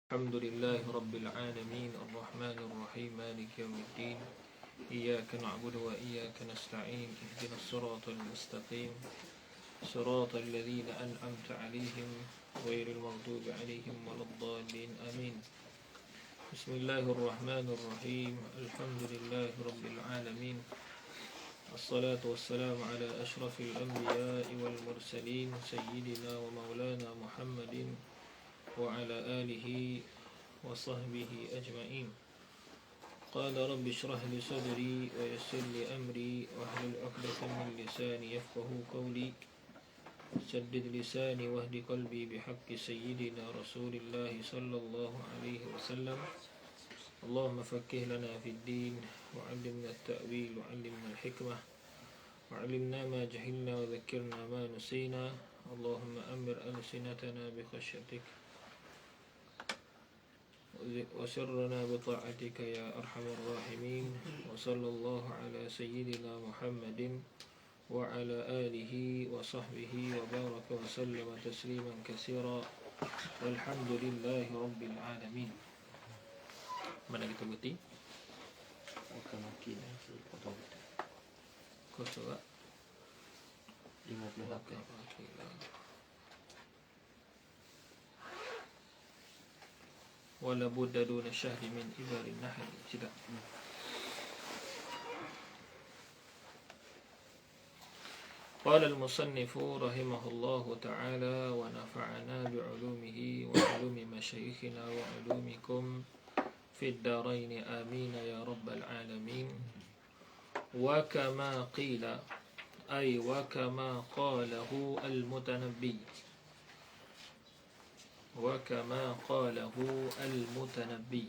الحمد لله رب العالمين الرحمن الرحيم مالك يوم الدين إياك نعبد وإياك نستعين اهدنا الصراط المستقيم صراط الذين أنعمت عليهم غير المغضوب عليهم ولا الضالين آمين. بسم الله الرحمن الرحيم الحمد لله رب العالمين الصلاة والسلام على أشرف الأنبياء والمرسلين سيدنا ومولانا محمد وعلى آله وصحبه أجمعين. قال رب اشرح لي صدري ويسر لي أمري واحلل عقدة من لساني يفقه قولي سدد لساني واهد قلبي بحق سيدنا رسول الله صلى الله عليه وسلم. اللهم فقه لنا في الدين وعلمنا التأويل وعلمنا الحكمة وعلمنا ما جهلنا وذكرنا ما نسينا. اللهم أمر ألسنتنا بخشيتك وسرنا بطاعتك يا أرحم الراحمين. وصلى الله على سيدنا محمد وعلى آله وصحبه وبارك وسلم تسليما كثيرا والحمد لله رب العالمين. Mana kita berhenti? Kau coba 58. ولا بد دون الشهر من إبر النحل. Tidak. قال المصنف رحمه الله تعالى ونفعنا بعلومه وعلوم مشايخنا وعلومكم في الدارين آمين يا رب العالمين. وكما قيل أي وكما قاله المتنبي وكما قاله المتنبي.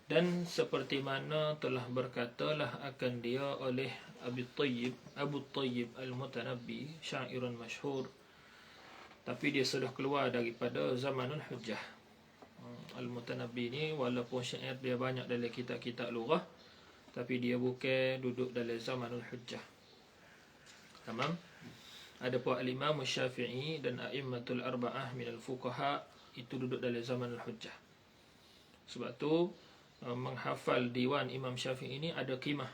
Dan seperti mana telah berkatalah akan dia oleh Abu Tayyib Al-Mutanabbi, syairun masyhur, tapi dia sudah keluar daripada zamanul hujjah. Al-Mutanabbi ni walaupun syair dia banyak dalam kitab-kitab lughah, tapi dia bukan duduk dalam zamanul hujjah. Tamam? Ada pun al-Imam Syafi'i dan a'immatul arba'ah minal fuqaha itu duduk dalam zamanul hujjah. Sebab tu menghafal diwan Imam Syafi'i ini ada qimah.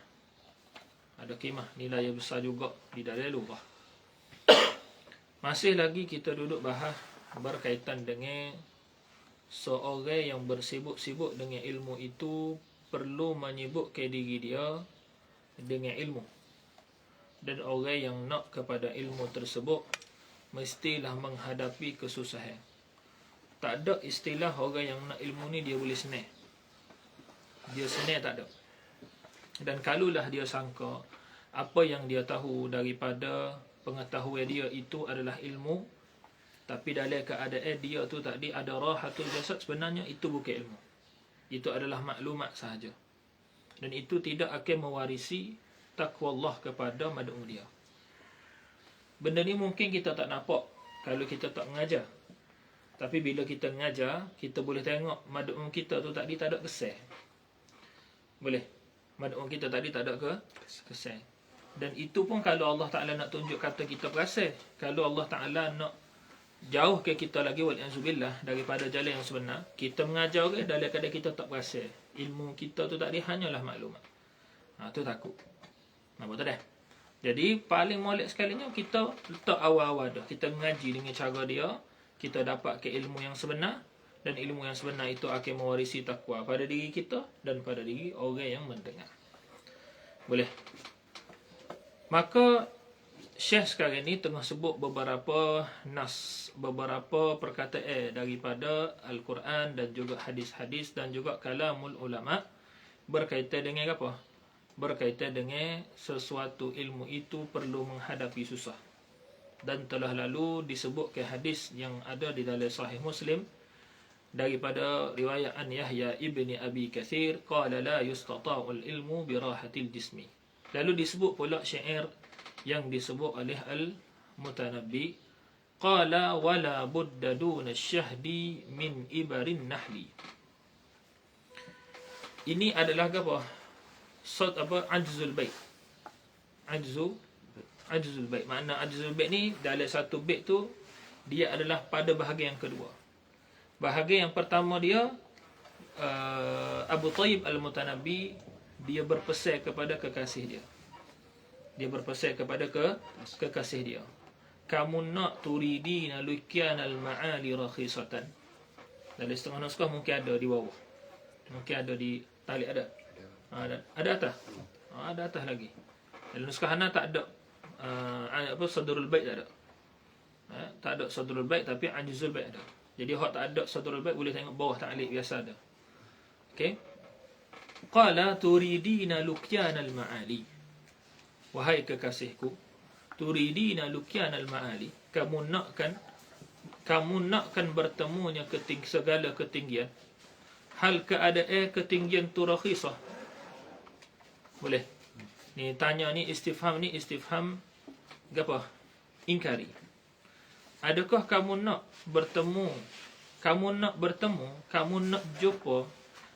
Ada qimah, nilai yang besar juga di dalam lughah. Masih lagi kita duduk bahas berkaitan dengan seorang yang bersibuk-sibuk dengan ilmu itu perlu menyibukkan diri dia dengan ilmu. Dan orang yang nak kepada ilmu tersebut mestilah menghadapi kesusahan. Tak ada istilah orang yang nak ilmu ni dia boleh senang. Dia senang tak ada. Dan kalaulah dia sangka apa yang dia tahu daripada pengetahuan dia itu adalah ilmu, tapi dalam keadaan dia tu tadi ada rahatul jasad, sebenarnya itu bukan ilmu. Itu adalah maklumat sahaja. Dan itu tidak akan mewarisi takwa Allah kepada mad'u dia. Benda ni mungkin kita tak nampak kalau kita tak mengajar. Tapi bila kita mengajar, kita boleh tengok mad'u kita tu tadi tak ada kesan. Boleh. Mad'u kita tadi tak ada kesan. Dan itu pun kalau Allah Ta'ala nak tunjuk kata kita perasan. Kalau Allah Ta'ala nak jauh ke kita lagi wal'azubillah daripada jalan yang sebenar, kita mengajar ke dalam keadaan kita tak perasan. Ilmu kita tu tadi hanyalah maklumat. Tu takut. Nampak tak dah? Jadi paling molek sekalinya kita letak awal-awal dah. Kita mengaji dengan cara dia, kita dapat ke ilmu yang sebenar, dan ilmu yang sebenar itu akan mewarisi takwa pada diri kita dan pada diri orang yang mendengar. Boleh? Maka Syekh sekarang ni tengah sebut beberapa nas, beberapa perkataan daripada Al-Quran dan juga hadis-hadis dan juga kalamul ulama berkaitan dengan apa? Berkaitan dengan sesuatu ilmu itu perlu menghadapi susah. Dan telah lalu disebutkan hadis yang ada di dalam Sahih Muslim daripada riwayat an Yahya ibni Abi Katsir qala la yustata'ul ilmu birahatil jismi. Lalu disebut pula syair yang disebut oleh Al-Mutanabbi qala wala budda duna syahdi min ibarin nahli. Ini adalah apa? Sot apa? Ajzul bait. Ajzul bait. Makna ajzul bait ni dalam satu bait tu dia adalah pada bahagian yang kedua. Bahagian yang pertama dia, Abu Tayyib Al-Mutanabbi, dia berpesan kepada kekasih dia. Dia berpesan kepada kekasih dia. Kamu nak turidina lukyan al-ma'ali rakhisatan. Dalam setengah naskah mungkin ada di bawah. Mungkin ada di talik ada. Ada atas. Ada atas lagi. Dalam naskah Hana tak ada sadrul bait tak ada. Tak ada sadrul bait, tapi ajzul bait ada. Jadi hak tak ada sadrul bait boleh tengok bawah ta'liq biasa ada. Okey. Qala turidina lukyan al-ma'ali. Wahai kekasihku, turidina lukyan al-ma'ali, kamu nakkan bertemunya segala ketinggian. Hal keadaan ketinggian tu rakhisah. Boleh. Ni tanya ni istifham apa? Ingkari. Adakah kamu nak bertemu, kamu nak jumpa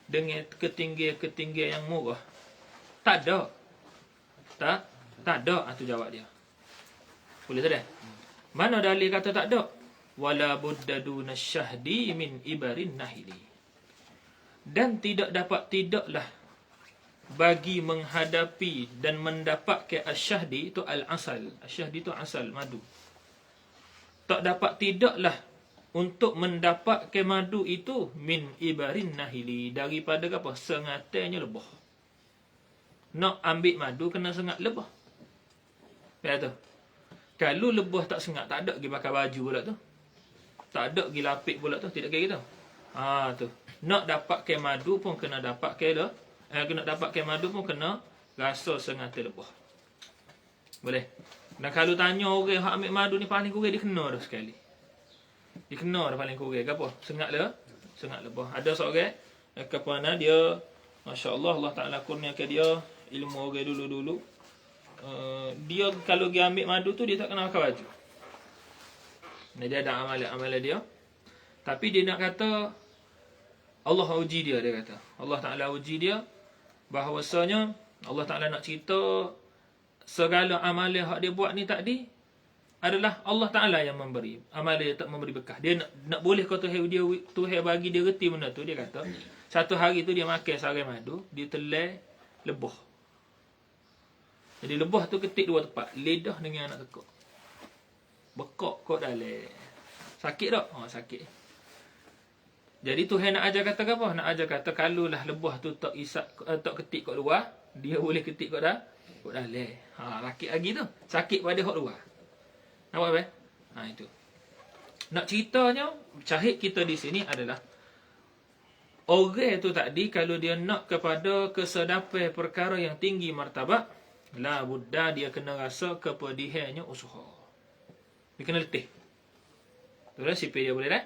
dengan ketinggian yang murah? Tak ada. Tak ada, itu jawab dia. Boleh tak? Mana dalil kata tak ada? Wala budda duna syahdi min ibarin nahili. Dan tidaklah bagi menghadapi dan mendapatkan asyahdi, itu al-asal. Asyahdi itu asal, madu. Tidaklah untuk mendapatkan madu itu min ibarin nahili, daripada apa? Sengatanya lebah. Nak ambil madu kena sengat lebah. Ya tu. Kalau lebah tak sengat, tak ada pergi pakai baju pula tu. Tak ada pergi lapik pula tu, tidak kayak gitu. Tu. Nak dapatkan madu pun kena dapatkan kena dapatkan madu pun kena rasa sengat lebah. Boleh. Dan kalau tanya orang hak ambil madu ni paling kurang dia kena dah sekali. Dia kena dah paling kurang. Apa? Sengat lebah. Ada seorang kepana dia, masya-Allah, Allah Taala kurniakan dia ilmu orang dulu-dulu. Dia kalau dia ambil madu tu dia tak kena pakai baju. Dia ada amalan dia. Tapi dia nak kata Allah uji dia kata. Allah Taala uji dia bahawasanya Allah Taala nak cerita segala amalan hak dia buat ni tadi adalah Allah Taala yang memberi. Amalan dia tak memberi bekah. Dia nak boleh kata Tuhan bagi dia reti benda tu, dia kata satu hari tu dia makan sarai madu, dia telan lebah. Jadi lebah tu ketik dua tempat, lidah dengan anak tekuk. Bekak kot dalam. Sakit tak? Sakit. Jadi Tuhan nak ajar kata apa? Nak ajar kata kalulah lebah tu tak ketik kat luar, dia boleh ketik kat dalam. Sakit lagi tu. Sakit pada hak luar. Nampak apa? Itu. Nak ceritanya, syahid kita di sini adalah orang tu tadi kalau dia nak kepada kesedapan perkara yang tinggi martabat, la budda dia kena rasa kepedihannya usaha. Dia kena letih. Itulah sipir dia boleh dah.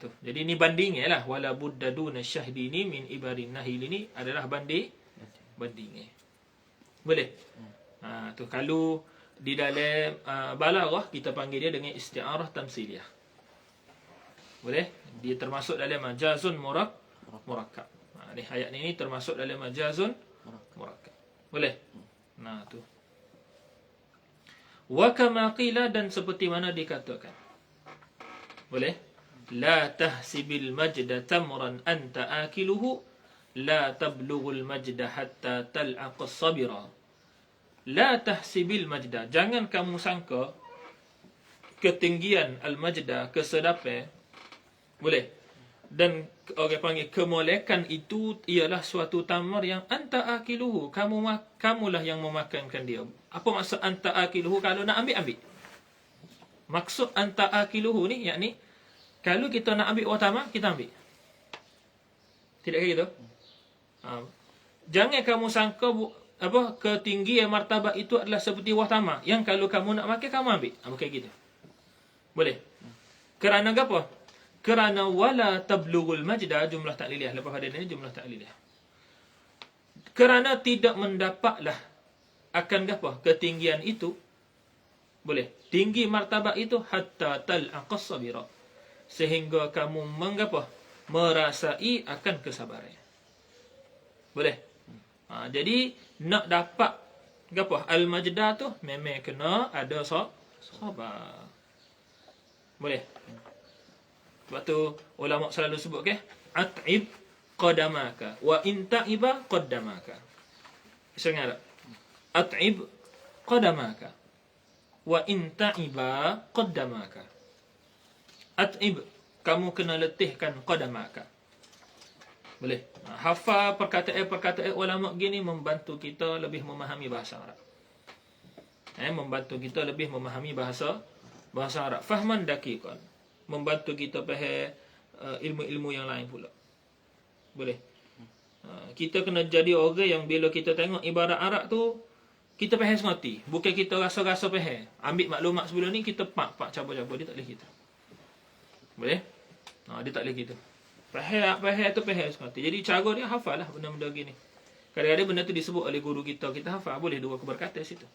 Tu. Jadi ni bandingnya lah. Wala budda duna syahdi ni min ibarin nahil ini adalah bandingnya. Boleh? Tu kalau di dalam balaghah kita panggil dia dengan isti'arah tamsiliyah. Boleh? Dia termasuk dalam majazun murakkab. Ni ayat ni termasuk dalam majazun murakkab. Boleh? Tu. Wa kama qila, dan seperti mana dikatakan. Boleh? La tahsibil majda tamran anta akiluhu, la tablughul majda hatta tal'aqas sabira. La tahsibil majda, jangan kamu sangka ketinggian al-majda, kesedapan. Boleh? Dan orang panggil kemolekan itu ialah suatu tamar yang anta akiluhu, kamulah yang memakankan dia. Apa maksud anta akiluhu? Kalau nak ambil. Maksud anta akiluhu ni yakni kalau kita nak ambil watama, kita ambil. Tidak kayak gitu? Jangan kamu sangka ketinggian martabat itu adalah seperti watama yang kalau kamu nak makan kamu ambil. Bukan gitu. Boleh? Kerana apa? Kerana wala tablughul majda, jumlah takliliyah. Lepas hadis ini jumlah takliliyah. Kerana tidak mendapatlah akan apa? Ketinggian itu. Boleh. Tinggi martabat itu hatta tal'aqas sabira. Sehingga kamu merasai akan kesabaran. Boleh? Jadi nak dapat al-majda tu memang kena ada sabar. Boleh? Sebab tu ulama selalu sebut at'ib qadamaka wa in ta'iba qaddamaka. Bisa ingat tak? At'ib qadamaka wa in ta'iba qaddamaka. At'ib, kamu kena letihkan qadamaka. Boleh. Hafal perkataan-perkataan ulama gini membantu kita lebih memahami bahasa Arab. Membantu kita lebih memahami bahasa Arab. Fahman daqiqan. Membantu kita faham ilmu-ilmu yang lain pula. Boleh. Kita kena jadi orang yang bila kita tengok ibarat Arab tu, kita faham sengerti. Bukan kita rasa-rasa faham. Ambil maklumat sebelum ni, kita pak cabut-cabut. Dia tak boleh gitu. Boleh? Dia tak boleh gitu. Faham tu faham sengerti. Jadi cara dia hafal lah benda-benda gini. Kadang-kadang benda tu disebut oleh guru kita. Kita hafal. Boleh dua keberkatan situ.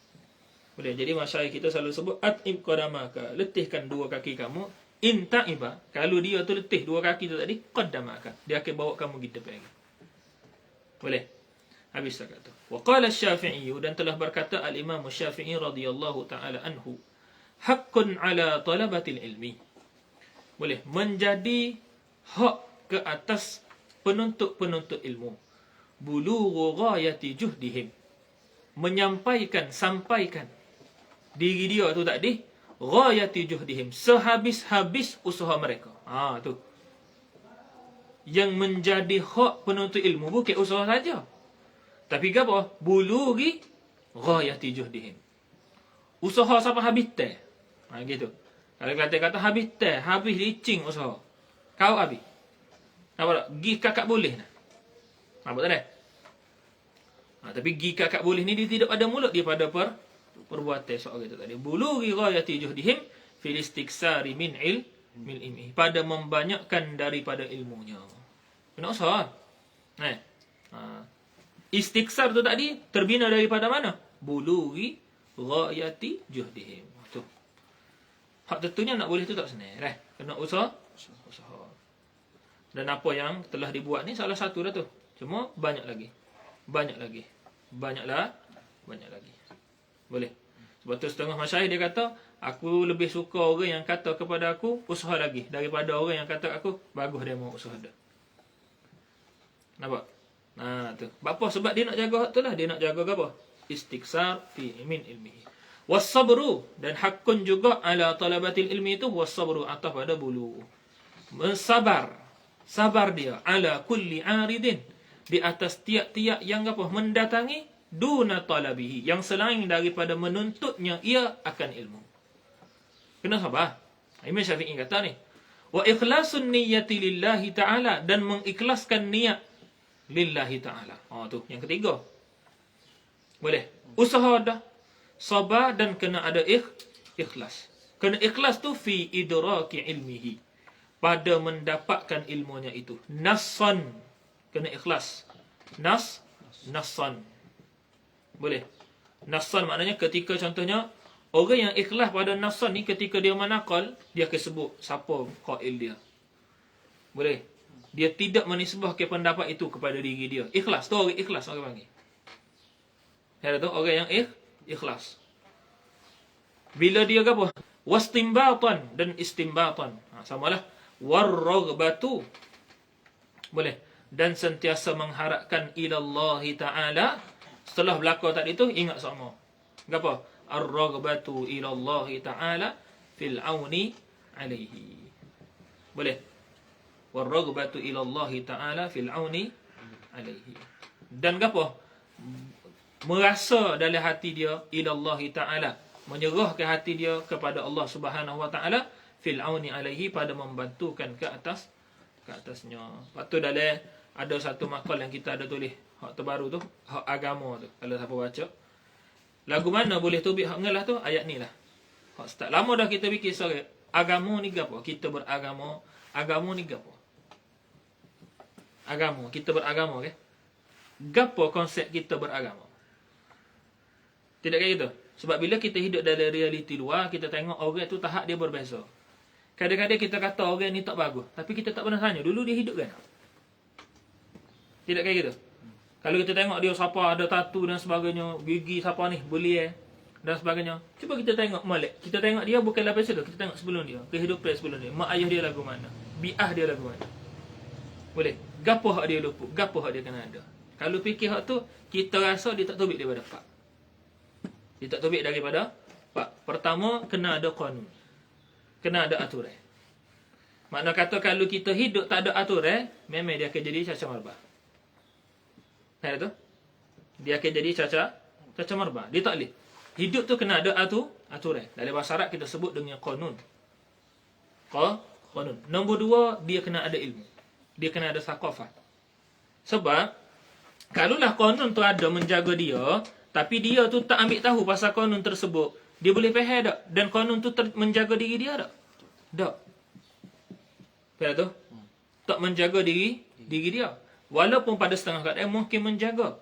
Boleh. Jadi masyarakat kita selalu sebut at'ib qadamaka. Letihkan dua kaki kamu. In ta'iba, kalau dia tu letih dua kaki tu tadi, qaddamaka, dia akan bawa kamu gitu pergi. Boleh. Habis tak kata. Wa qala Asy-Syafi'i, dan telah berkata al-Imam Asy-Syafi'i radhiyallahu taala anhu, haqqun ala talabatil ilmi. Boleh, menjadi hak ke atas penuntut-penuntut ilmu. Bulughu ghayati juhdihim. Sampaikan diri dia tu tadi ghayati juhdihim, sehabis-habis usaha mereka. Tu. Yang menjadi hak penuntut ilmu bukan usaha saja. Tapi apa? Bulughi ghayati juhdihim. Usaha sampai habis teh. Gitu. Kalau kata habis teh, habis licing usaha. Kau habis. Apa tak? Gi kakak boleh nah. Apa tak ada? Tapi gi kakak boleh ni dia tidak ada mulut dia pada perbuatan soal itu tadi. Bulughi ghayati juhdihim fil istiksari min ilmi, pada membanyakkan daripada ilmunya. Kena usaha. Istiksar tu tadi terbina daripada mana? Bulughi ghayati juhdihim. Tu. Hak tentunya nak boleh tu tak senang. Kena usaha. Dan apa yang telah dibuat ni salah satu dah tu. Cuma banyak lagi. Banyaklah lagi. Boleh. Sebab tu setengah masyayikh dia kata, aku lebih suka orang yang kata kepada aku, usaha lagi, daripada orang yang kata aku, bagus dia mau usaha dah. Nampak? Tu. Apa? Sebab dia nak jaga hak tu lah. Dia nak jaga apa? Istiksar fi min ilmihi. Was-sabru, dan hakun juga ala talabatil ilmi itu, was-sabru atas pada bulu. Sabar dia ala kulli aridin, di atas tiap-tiap yang apa? Mendatangi duna talabihi, yang selain daripada menuntutnya ia akan ilmu. Kena sabar. Imam Syafi'i kata ni, wa ikhlasun niyyati lillahi ta'ala, dan mengikhlaskan niat lillahi ta'ala. Tu yang ketiga. Boleh. Usaha dah, sabar, dan kena ada ikhlas. Kena ikhlas tu fi idraki ilmihi, pada mendapatkan ilmunya itu. Nassan, kena ikhlas. Nassan. Boleh. Nassan maknanya ketika contohnya orang yang ikhlas pada nassan ni, ketika dia menakal, dia akan sebut siapa qail dia. Boleh. Dia tidak menisbahkan pendapat itu kepada diri dia. Ikhlas. Tu orang ikhlas orang panggil. Ada tu orang yang ikhlas. Bila dia apa? Wastimbatan dan istimbatan. Samalah. Warraghbatu. Boleh. Dan sentiasa mengharapkan ilallahi ta'ala. Setelah belakang tadi tu, ingat sama. Apa? Ar-raghbatu ilallahi ta'ala fil auni alaihi. Boleh? War-raghbatu ilallahi ta'ala fil auni alaihi. Dan apa? Merasa dalam hati dia ilallahi ta'ala, menyerahkan hati dia kepada Allah Subhanahu wa ta'ala fil auni alaihi, pada membantukan ke atasnya. Lepas tu dalam ada satu makal yang kita ada tulis, hak terbaru tu, hak agama tu. Kalau siapa baca, lagu mana boleh tubik hak ngelah tu, ayat ni lah. Hak start. Lama dah kita fikir sorry, agama ni gapo? Kita beragama, agama ni gapo? Agama, kita beragama ke? Gapo konsep kita beragama? Tidak kayak gitu. Sebab bila kita hidup dalam realiti luar, kita tengok orang tu tahap dia berbeza. Kadang-kadang kita kata orang ni tak bagus, tapi kita tak pernah tanya dulu dia hidup kan? Tidak kayak gitu. Kalau kita tengok dia siapa ada tatu dan sebagainya, gigi siapa ni, belia dan sebagainya. Cuba kita tengok Malik. Kita tengok dia bukan lepas itu, kita tengok sebelum dia, kehidupan sebelum dia. Mak ayah dia lagu mana? bi'ah dia lagu mana. Boleh. Gapo hak dia luput, gapo hak dia kena ada. Kalau fikir hak tu, kita rasa dia tak tobik daripada pak. Dia tak tobik daripada pak. Pertama, kena ada qanun. Kena ada aturan. Makna kata kalau kita hidup tak ada aturan, memang dia akan jadi caca marbah. Nampak tu? Dia akan jadi caca marbah. Dia tak boleh. Hidup tu kena ada aturan. Dalam bahasa Arab kita sebut dengan qanun. Qanun. Nombor dua, dia kena ada ilmu. Dia kena ada thaqafah. Sebab kalaulah qanun tu ada menjaga dia, tapi dia tu tak ambil tahu pasal qanun tersebut, dia boleh faham tak? Dan qanun tu menjaga diri dia tak? Tak. Faham tu? Tak menjaga diri dia. Walaupun pada setengah keadaan mungkin menjaga.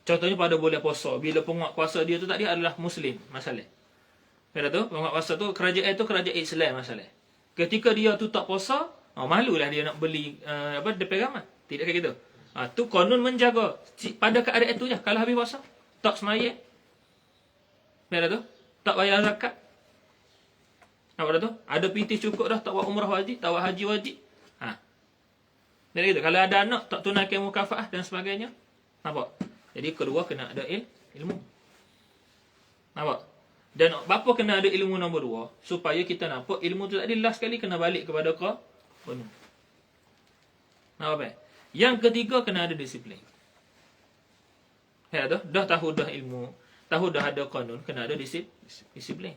Contohnya pada bulan puasa, bila penguat kuasa dia tu tadi adalah Muslim, masalah. Faham tu? Penguat kuasa tu kerajaan Islam, masalah. Ketika dia tu tak puasa, malulah dia nak beli depan ramai. Tidak kayak gitu. Tu konon menjaga pada keadaan itu je. Kalau habis puasa, tak semayang. Faham tu? Tak bayar zakat. Nampak tu? Ada piti cukup dah, tak buat umrah wajib, tak buat haji wajib. Jadi gitu. Kalau ada anak, tak tunaikan mukafaah dan sebagainya. Nampak? Jadi kedua kena ada ilmu. Nampak? Dan bapa kena ada ilmu nombor dua, supaya kita nampak ilmu tu tadi last sekali kena balik kepada qanun. Nampak? Yang ketiga kena ada disiplin. Ya dah tahu dah ilmu, tahu dah ada qanun, kena ada disiplin.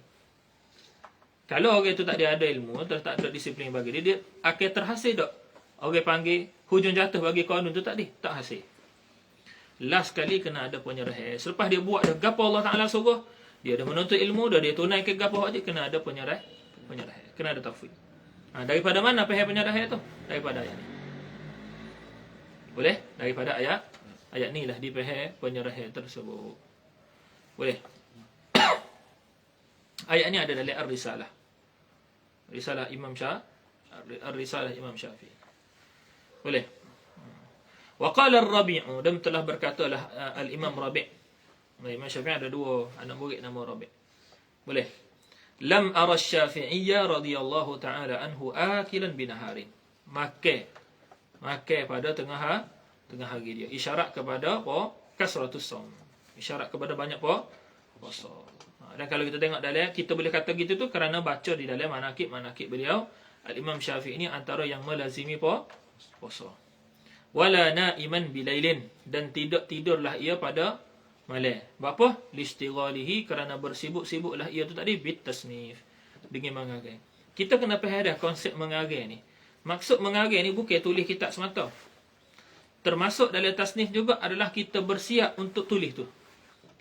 Kalau orang itu tak ada ilmu, tak ada disiplin bagi dia akan terhasil tak? Orang panggil hujung jatuh bagi qanun tu tak hasil. Last sekali kena ada penyerahan. Selepas dia buat dah gapo Allah Taala suruh, dia dah menuntut ilmu, dah dia tunaikan gapo aja, kena ada penyerahan. Kena ada taufiq. Daripada mana faham penyerahan tu? Daripada ayat ni. Boleh? Daripada ayat ni lah dipaham penyerahan tersebut. Boleh? Ayat ni ada dalam Ar-Risalah. Risalah Imam Ar-Risalah Imam Syafi'i. Boleh? Wa qala Ar-Rabi'u, dan telah berkatalah Al-Imam Rabi'. Imam Syafi'i ada dua anak murid nama Rabi'. Boleh? Lam ara Syafi'iyya radhiyallahu ta'ala anhu akilan binaharin. Makan pada tengah hari dia. Isyarat kepada apa? Kasratus shaum. Isyarat kepada banyak puasa. Dan kalau kita tengok dalam, kita boleh kata gitu tu kerana baca di dalam manaqib beliau, Al-Imam Syafi'i ini antara yang melazimi puasa. Wala na'iman bilailin, dan tidak tidurlah ia pada malam. Apa? Listighalihi, kerana bersibuk-sibuklah ia tu tadi bitasnif, dengan mengagai. Kita kena faham dah konsep mengagai ni. Maksud mengagai ni bukan tulis kitab semata. Termasuk dalam tasnif juga adalah kita bersiap untuk tulis tu.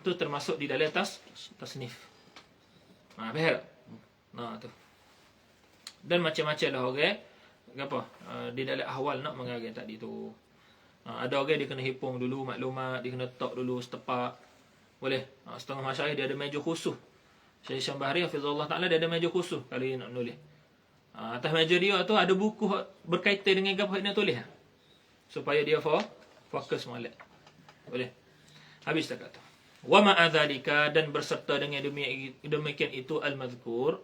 Itu termasuk di dalam tasnif. Faham? Tu. Dan macam-macam lah orang di dalam ahwal nak mengagai tadi tu. Ada orang dia kena hipung dulu maklumat, dia kena tok dulu setepak. Boleh. Setengah masyarakat dia ada meja khusus. Syekh Syam Bahri hafizallahu taala dia ada meja khusus kalau dia nak nulis. Atas meja dia tu ada buku berkaitan dengan apa nak tulis. Supaya dia fokus molek. Boleh. Habis tak kata. Wa ma'adzalika, dan berserta dengan demikian itu al-mazkur,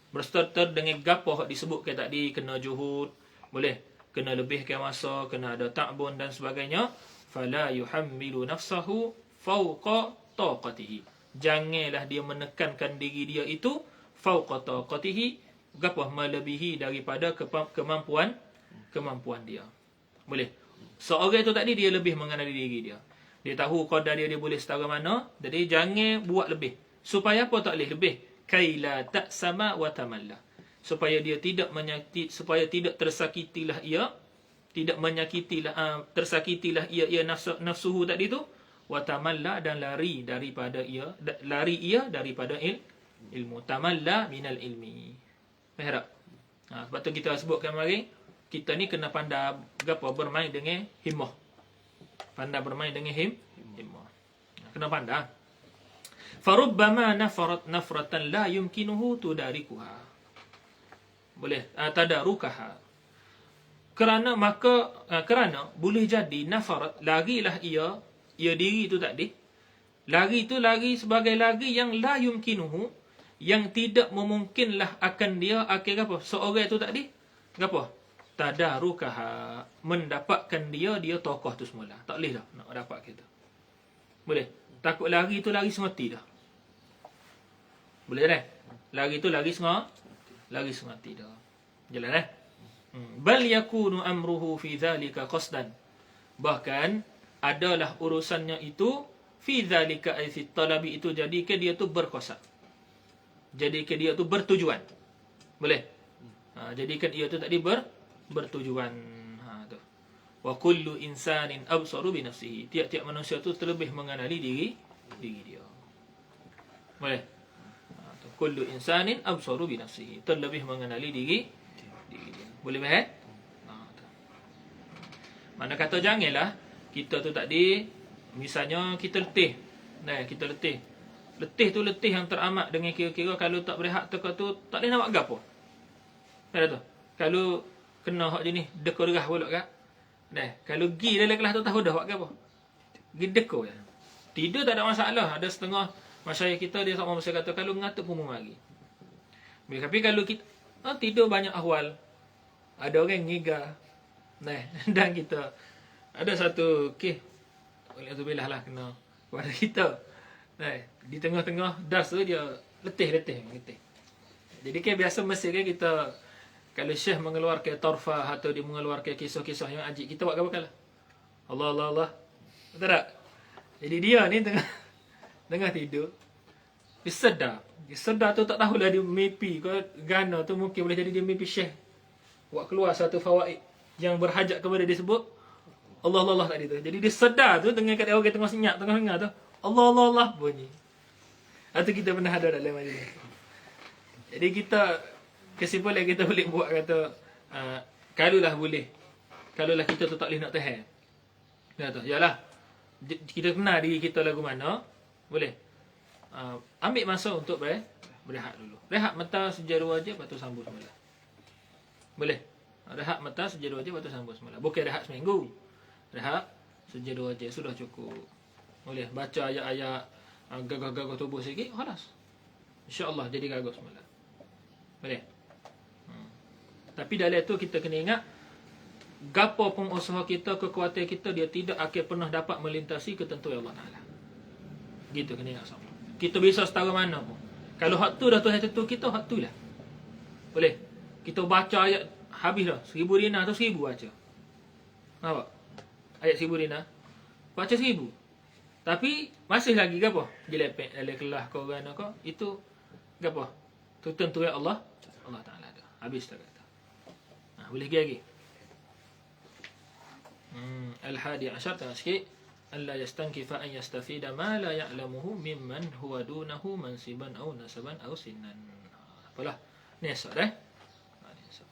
berserta dengan gapo disebutkan tadi, kena juhud, boleh, kena lebihkan masa, kena ada ta'bun dan sebagainya. Fala yuhammilu nafsahu fawqa taqatihi, janganlah dia menekankan diri dia itu fawqa taqatihi, gapo melebihi daripada kemampuan dia. Boleh. Seorang itu tadi dia lebih mengenali diri dia. Dia tahu qadar dia boleh setara mana, jadi jangan buat lebih. Supaya apa tak boleh lebih? Kaila ta'sama wa tamalla. Supaya dia tidak menyakiti, supaya tidak tersakitilah ia, tidak menyakitilah tersakitilah ia nafsuhu tadi tu, wa tamalla, dan lari ia daripada ilmu. Tamalla minal ilmi. Faham? Sebab tu kita sebutkan mari, kita ni kena pandai bermain dengan himmah. Pandai bermain dengan himmah. Kena pandai. Farubbama nafratan la yumkinuhu tudarikuha. Boleh tadarukaha. Kerana boleh jadi nafarat, larilah ia diri itu tadi. Lari itu lari sebagai lari yang la yumkinuhu, yang tidak memungkinlah akan dia akhir apa? Seorang itu tadi Gapo? Tadarukaha, mendapatkan dia tokoh tu semula. Tak boleh dah nak dapat kita. Boleh. Takut lari tu lari semati dah. Boleh dah. Lari tu lari semati dah. Jelas dah. Bal yakunu amruhu fi dhalika qasdan. Bahkan adalah urusannya itu fi dhalika ay fi talabi itu jadikan dia tu berqasad. Jadikan dia tu bertujuan. Boleh. Jadikan dia tu tadi bertujuan. Tu. Wa kullu insanin absaru bi nafsihi. Tiap-tiap manusia tu terlebih mengenali diri dia. Boleh. Kullu insanin absaru bi nafsihi. Terlebih mengenali diri dia. Boleh faham? Mana kata janganlah kita tu tadi misalnya kita letih. Nah, kita letih. Letih tu letih yang teramat dengan kira-kira kalau tak berehat tu tak boleh nak buat gapo. Ada tu. Kalau kena hak jenis deko derah pula kan. Nah, kalau gi dalam kelas tu tahu dah buat gapo. Gi deko je. Tidur tak ada masalah. Ada setengah masyayikh kita dia sama masa kata kalau ngantuk pun mari. Tapi kalau kita tidur banyak ahwal. Ada orang ngiga. Nah, dan kita ada satu alhamdulillah lah kena kepada kita. Nah, di tengah-tengah das tu dia letih. Jadi biasa mesti kita kalau syekh mengeluarkan tarfah atau dia mengeluarkan kisah-kisah yang ajib, kita buat apa kalah? Allah. Betul tak? Jadi dia ni tengah tidur. Dia sedar tu tak tahulah dia mimpi ke gana tu mungkin boleh jadi dia mimpi syekh. Buat keluar satu fawaid yang berhajat kepada dia sebut Allah tadi tu. Jadi dia sedar tu dengan kat orang tengah senyap tengah dengar tu Allah bunyi. Atau kita pernah ada dalam majlis. Jadi kita kesimpulan kita boleh buat kata kalaulah kita tu tak boleh nak tahan. Kata yalah kita kenal diri kita lagu mana boleh ambil masa untuk berehat dulu. Rehat mata sejaru aja lepas tu sambung semula. Boleh. Rehat mata sejaru aja lepas tu sambung semula. Bukan rehat seminggu. Rehat sejaru aja sudah cukup. Boleh baca ayat-ayat gagah-gagah tubuh sikit, khalas. Insya-Allah jadi gagah semula. Boleh. Tapi dalam tu kita kena ingat gapo pun usaha kita, kekuatan kita dia tidak akan pernah dapat melintasi ketentuan Allah Taala. Gitu kena ingat sama. Kita bisa setara mana pun. Kalau hak tu dah Tuhan tentu kita hak tu lah. Boleh. Kita baca ayat habis dah 1000 dinar atau 1000 baca. Nampak? Ayat 1000 dinar baca 1000. Tapi masih lagi gapo? Dilepek dalam kelas kau kan kau itu gapo? Tu tentuan Allah Taala dah. Habis dah kata. Boleh lagi. Al-hadi asyar tengah sikit. Alla yastankifa an yastafida ma la ya'lamuhu mimman huwa dunahu mansiban aw nasaban aw sinnan. Apalah. Ni asal dah. Ni asal.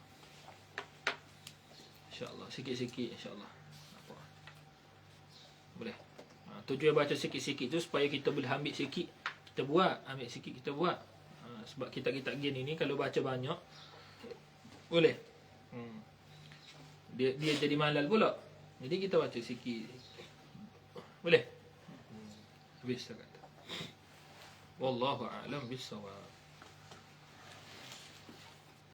Insya-Allah sikit-sikit insya-Allah. Apa? Boleh. Tujuan baca sikit-sikit tu supaya kita boleh ambil sikit kita buat, ambil sikit kita buat. Sebab kita gini ni kalau baca banyak boleh. Dia jadi malal pula. Jadi kita baca sikit. Boleh? Habis dah kata. Wallahu a'lam bissawab.